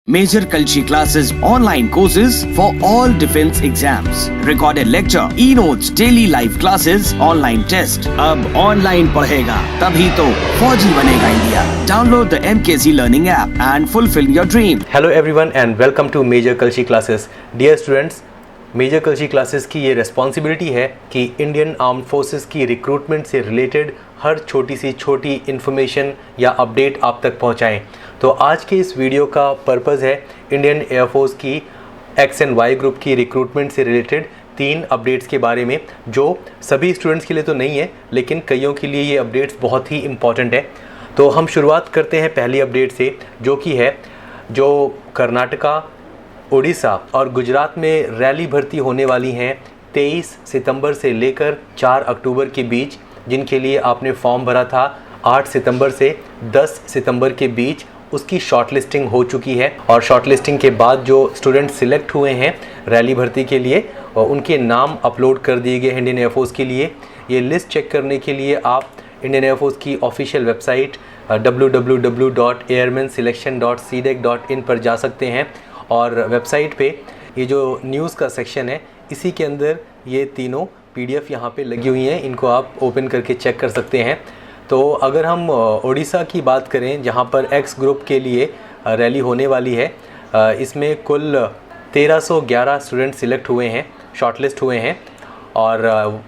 Major Kalshi classes, online courses for all defense exams, recorded lecture, e-notes, daily live classes, online test. अब online पढ़ेगा तभी तो फौजी बनेगा India. Download the MKC Learning app and fulfill your dream. Hello everyone and welcome to Major Kalshi classes. Dear students, major Kalshi classes की ये responsibility है कि इंडियन आर्म्ड फोर्सेस की रिक्रूटमेंट से रिलेटेड हर छोटी सी छोटी इन्फॉर्मेशन या अपडेट आप तक पहुंचाएं. तो आज के इस वीडियो का पर्पस है इंडियन एयरफोर्स की एक्स एंड वाई ग्रुप की रिक्रूटमेंट से रिलेटेड 3 अपडेट्स के बारे में, जो सभी स्टूडेंट्स के लिए तो नहीं है लेकिन कईयों के लिए ये अपडेट्स बहुत ही इम्पॉर्टेंट है. तो हम शुरुआत करते हैं पहली अपडेट से, जो कि है जो कर्नाटका, उड़ीसा और गुजरात में रैली भर्ती होने वाली हैं 23 सितंबर से लेकर 4 अक्टूबर के बीच, जिनके लिए आपने फॉर्म भरा था 8 सितंबर से 10 सितंबर के बीच. उसकी शॉर्टलिस्टिंग हो चुकी है और शॉर्टलिस्टिंग के बाद जो स्टूडेंट सिलेक्ट हुए हैं रैली भर्ती के लिए और उनके नाम अपलोड कर दिए गए इंडियन एयरफोर्स के लिए. ये लिस्ट चेक करने के लिए आप इंडियन एयरफोर्स की ऑफिशियल वेबसाइट www.airmanselection.cdec.in पर जा सकते हैं और वेबसाइट पे ये जो न्यूज़ का सेक्शन है इसी के अंदर ये तीनों PDF यहाँ पे लगी हुई हैं. इनको आप ओपन करके चेक कर सकते हैं. तो अगर हम उड़ीसा की बात करें, जहाँ पर एक्स ग्रुप के लिए रैली होने वाली है, इसमें कुल 1311 स्टूडेंट सिलेक्ट हुए हैं, शॉर्टलिस्ट हुए हैं. और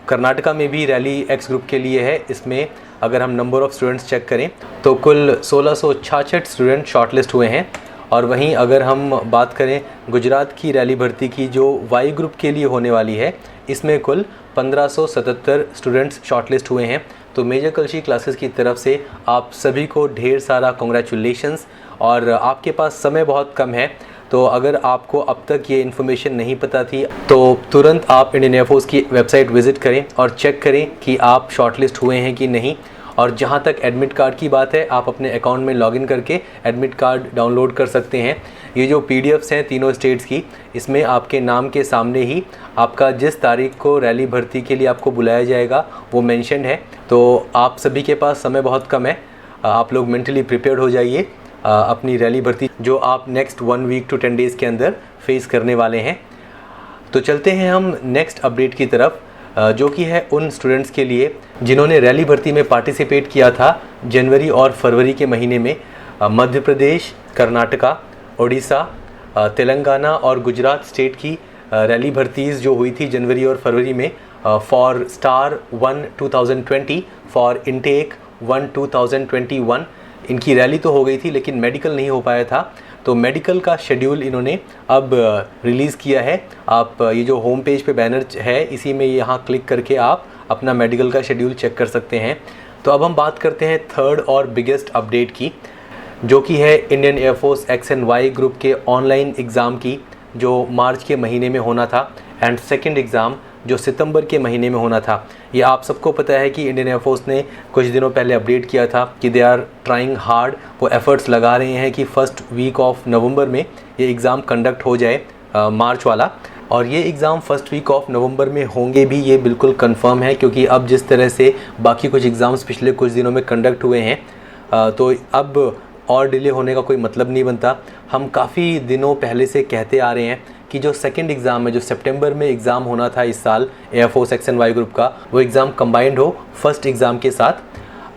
कर्नाटका में भी रैली एक्स ग्रुप के लिए है. इसमें अगर हम नंबर ऑफ़ स्टूडेंट्स चेक करें तो कुल 1666 स्टूडेंट शॉर्टलिस्ट हुए हैं. और वहीं अगर हम बात करें गुजरात की रैली भर्ती की जो वाई ग्रुप के लिए होने वाली है, इसमें कुल 1577 स्टूडेंट्स शॉर्टलिस्ट हुए हैं. तो मेजर कल्शी क्लासेस की तरफ से आप सभी को ढेर सारा कॉन्ग्रेचुलेशंस. और आपके पास समय बहुत कम है, तो अगर आपको अब तक ये इन्फॉर्मेशन नहीं पता थी तो तुरंत आप इंडियन एयरफोर्स की वेबसाइट विज़िट करें और चेक करें कि आप शॉर्टलिस्ट हुए हैं कि नहीं. और जहाँ तक एडमिट कार्ड की बात है, आप अपने अकाउंट में लॉगिन करके एडमिट कार्ड डाउनलोड कर सकते हैं. ये जो PDFs हैं तीनों स्टेट्स की, इसमें आपके नाम के सामने ही आपका जिस तारीख को रैली भर्ती के लिए आपको बुलाया जाएगा वो मेंशन है. तो आप सभी के पास समय बहुत कम है, आप लोग मेंटली प्रिपेयर्ड हो जाइए अपनी रैली भर्ती जो आप नेक्स्ट 1 वीक to 10 डेज़ के अंदर फेस करने वाले हैं. तो चलते हैं हम नेक्स्ट अपडेट की तरफ, जो कि है उन स्टूडेंट्स के लिए जिन्होंने रैली भर्ती में पार्टिसिपेट किया था जनवरी और फरवरी के महीने में. मध्य प्रदेश, कर्नाटका, उड़ीसा, तेलंगाना और गुजरात स्टेट की रैली भर्तीज़ जो हुई थी जनवरी और फरवरी में फॉर स्टार 1 2020, फॉर इनटेक 1 2021. इनकी रैली तो हो गई थी लेकिन मेडिकल नहीं हो पाया था. तो मेडिकल का शेड्यूल इन्होंने अब रिलीज़ किया है. आप ये जो होम पेज पे बैनर है इसी में यहाँ क्लिक करके आप अपना मेडिकल का शेड्यूल चेक कर सकते हैं. तो अब हम बात करते हैं थर्ड और बिगेस्ट अपडेट की, जो कि है Indian air force X and Y group के ऑनलाइन एग्ज़ाम की, जो मार्च के महीने में होना था, एंड सेकेंड एग्ज़ाम जो सितंबर के महीने में होना था. ये आप सबको पता है कि इंडियन एयरफोर्स ने कुछ दिनों पहले अपडेट किया था कि दे आर ट्राइंग हार्ड, वो एफ़र्ट्स लगा रहे हैं कि फर्स्ट वीक ऑफ नवंबर में ये एग्ज़ाम कंडक्ट हो जाए, मार्च वाला. और ये exam first week of November में होंगे भी, ये बिल्कुल कंफर्म है, क्योंकि अब जिस तरह से बाकी कुछ एग्ज़ाम्स पिछले कुछ दिनों में कंडक्ट हुए हैं तो अब और डिले होने का कोई मतलब नहीं बनता. हम काफ़ी दिनों पहले से कहते आ रहे हैं कि जो सेकंड एग्ज़ाम है, जो सितंबर में एग्ज़ाम होना था इस साल air force X and Y group का, वो एग्ज़ाम कंबाइंड हो फर्स्ट एग्ज़ाम के साथ.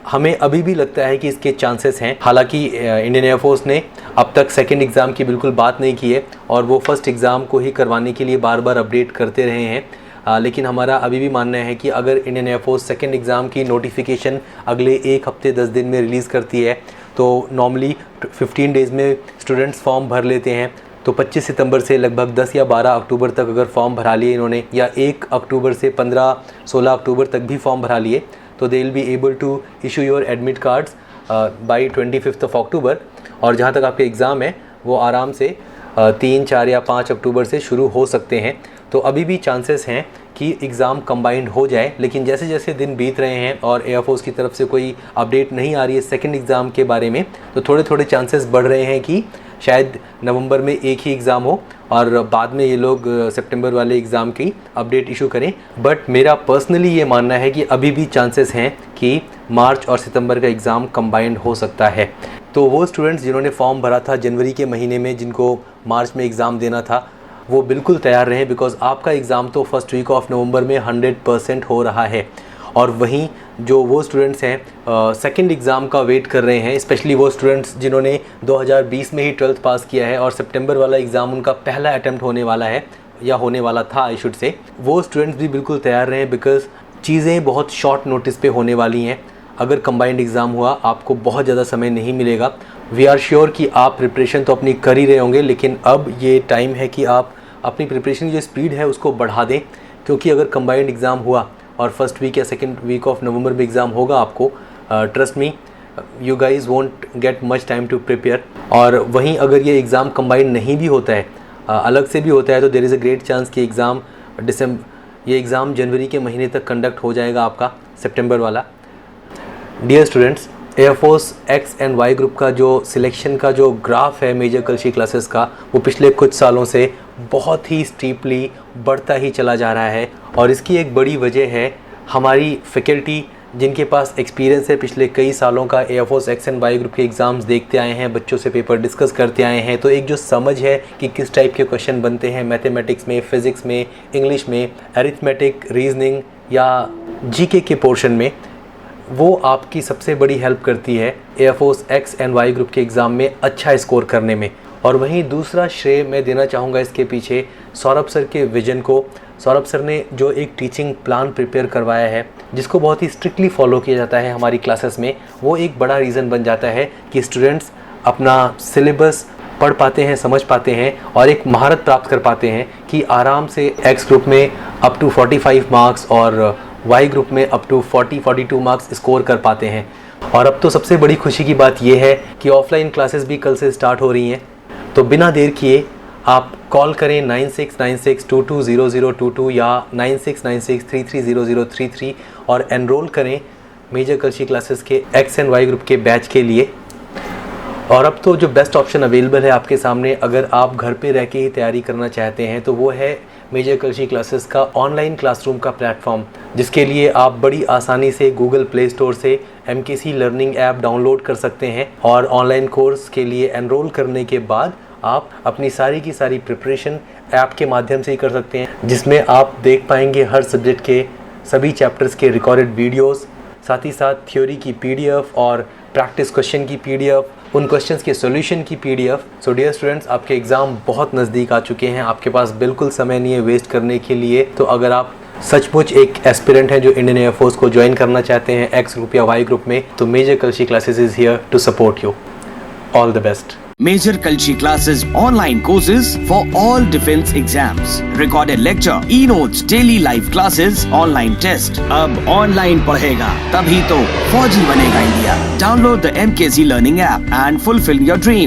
हमें अभी भी लगता है कि इसके चांसेस हैं. हालांकि इंडियन एयरफोर्स ने अब तक सेकंड एग्ज़ाम की बिल्कुल बात नहीं की है और वो फर्स्ट एग्ज़ाम को ही करवाने के लिए बार बार अपडेट करते रहे हैं. लेकिन हमारा अभी भी मानना है कि अगर इंडियन एयरफोर्स सेकंड एग्ज़ाम की नोटिफिकेशन अगले 1 हफ्ते 10 दिन में रिलीज़ करती है तो नॉर्मली 15 डेज़ में स्टूडेंट्स फॉर्म भर लेते हैं. तो 25 सितंबर से लगभग 10 या 12 अक्टूबर तक अगर फॉर्म भरा लिए इन्होंने, या 1 अक्टूबर से 15-16 अक्टूबर तक भी फॉर्म भरा लिए, तो they will be able to issue your admit cards by 25 October. और जहाँ तक आपके एग्ज़ाम है वो आराम से 3, 4 या 5 अक्टूबर से शुरू हो सकते हैं. तो अभी भी चांसेस हैं कि एग्ज़ाम कंबाइंड हो जाए. लेकिन जैसे जैसे दिन बीत रहे हैं और एयरफोर्स की तरफ से कोई अपडेट नहीं आ रही है सेकंड एग्ज़ाम के बारे में, तो थोड़े थोड़े चांसेस बढ़ रहे हैं कि शायद नवंबर में एक ही एग्ज़ाम हो और बाद में ये लोग सितंबर वाले एग्ज़ाम की अपडेट इशू करें. बट मेरा पर्सनली ये मानना है कि अभी भी चांसेस हैं कि मार्च और सितंबर का एग्ज़ाम कंबाइंड हो सकता है. तो वो स्टूडेंट्स जिन्होंने फॉर्म भरा था जनवरी के महीने में, जिनको मार्च में एग्ज़ाम देना था, वो बिल्कुल तैयार रहें, बिकॉज़ आपका एग्ज़ाम तो फर्स्ट वीक ऑफ नवंबर में 100% हो रहा है। और वहीं जो वो स्टूडेंट्स हैं सेकंड एग्ज़ाम का वेट कर रहे हैं, स्पेशली वो स्टूडेंट्स जिन्होंने 2020 में ही 12th पास किया है और सितंबर वाला एग्ज़ाम उनका पहला अटैम्प्ट होने वाला है, या होने वाला था आई शुड से, वो स्टूडेंट्स भी बिल्कुल तैयार रहें, बिकॉज़ चीज़ें बहुत शॉर्ट नोटिस पे होने वाली हैं। अगर कंबाइंड एग्ज़ाम हुआ आपको बहुत ज़्यादा समय नहीं मिलेगा। वी आर श्योर कि आप प्रिपरेशन तो अपनी कर ही रहे होंगे, लेकिन अब ये टाइम है कि आप अपनी प्रिपरेशन की जो स्पीड है उसको बढ़ा दें, क्योंकि अगर कंबाइंड एग्ज़ाम हुआ और फर्स्ट वीक या सेकंड वीक ऑफ नवंबर में एग्ज़ाम होगा आपको, trust me you guys won't get much time to prepare. और वहीं अगर ये एग्ज़ाम कंबाइंड नहीं भी होता है, अलग से भी होता है, तो there is a great chance कि ये एग्ज़ाम जनवरी के महीने तक कंडक्ट हो जाएगा आपका, सितंबर वाला। Dear students, air force X and Y group का जो सिलेक्शन का जो ग्राफ है मेजर कलशी क्लासेस का, वो पिछले कुछ सालों से बहुत ही स्टीपली बढ़ता ही चला जा रहा है। और इसकी एक बड़ी वजह है हमारी फैकल्टी, जिनके पास एक्सपीरियंस है पिछले कई सालों का, air force X and Y group के एग्ज़ाम्स देखते आए हैं, बच्चों से पेपर डिस्कस करते आए हैं, तो एक जो समझ है कि किस टाइप के क्वेश्चन बनते हैं मैथमेटिक्स में, फिज़िक्स में, इंग्लिश में, अरिथमेटिक, रीजनिंग या जीके के पोर्शन में, वो आपकी सबसे बड़ी हेल्प करती है air force X and Y group के एग्ज़ाम में अच्छा स्कोर करने में। और वहीं दूसरा श्रेय मैं देना चाहूँगा इसके पीछे सौरभ सर के विजन को। सौरभ सर ने जो एक टीचिंग प्लान प्रिपेयर करवाया है, जिसको बहुत ही स्ट्रिक्टली फॉलो किया जाता है हमारी क्लासेस में, वो एक बड़ा रीज़न बन जाता है कि स्टूडेंट्स अपना सिलेबस पढ़ पाते हैं, समझ पाते हैं और एक महारत प्राप्त कर पाते हैं कि आराम से एक्स ग्रुप में अप टू 45 मार्क्स और वाई ग्रुप में अप टू 40-42 मार्क्स स्कोर कर पाते हैं। और अब तो सबसे बड़ी खुशी की बात यह है कि ऑफलाइन क्लासेस भी कल से स्टार्ट हो रही हैं, तो बिना देर किए आप कॉल करें 9696220022 या 9696330033 और एनरोल करें मेजर कलशी क्लासेस के एक्स एंड वाई ग्रुप के बैच के लिए। और अब तो जो बेस्ट ऑप्शन अवेलेबल है आपके सामने, अगर आप घर पे रह के ही तैयारी करना चाहते हैं, तो वो है मेजर कलशी क्लासेस का ऑनलाइन क्लासरूम का प्लेटफॉर्म, जिसके लिए आप बड़ी आसानी से गूगल प्ले स्टोर से MKC लर्निंग ऐप डाउनलोड कर सकते हैं। और ऑनलाइन कोर्स के लिए एनरोल करने के बाद आप अपनी सारी की सारी प्रिपरेशन ऐप के माध्यम से ही कर सकते हैं, जिसमें आप देख पाएंगे हर सब्जेक्ट के सभी चैप्टर्स के रिकॉर्डेड वीडियोस, साथ ही साथ थ्योरी की PDF और प्रैक्टिस क्वेश्चन की PDF, उन क्वेश्चंस के सॉल्यूशन की PDF। सो डियर स्टूडेंट्स, आपके एग्ज़ाम बहुत नज़दीक आ चुके हैं, आपके पास बिल्कुल समय नहीं है वेस्ट करने के लिए। तो अगर आप सचमुच एक एस्पिरेंट हैं जो इंडियन एयरफोर्स को ज्वाइन करना चाहते हैं एक्स ग्रुप या वाई ग्रुप में, तो major Kalshi classes is here to support you. All the best. Major Kalshi classes online courses for all defense exams. Recorded lecture, e-notes, daily live classes, online test. अब online पढ़ेगा तभी तो फौजी बनेगा India. Download the MKC Learning app and fulfill your dream.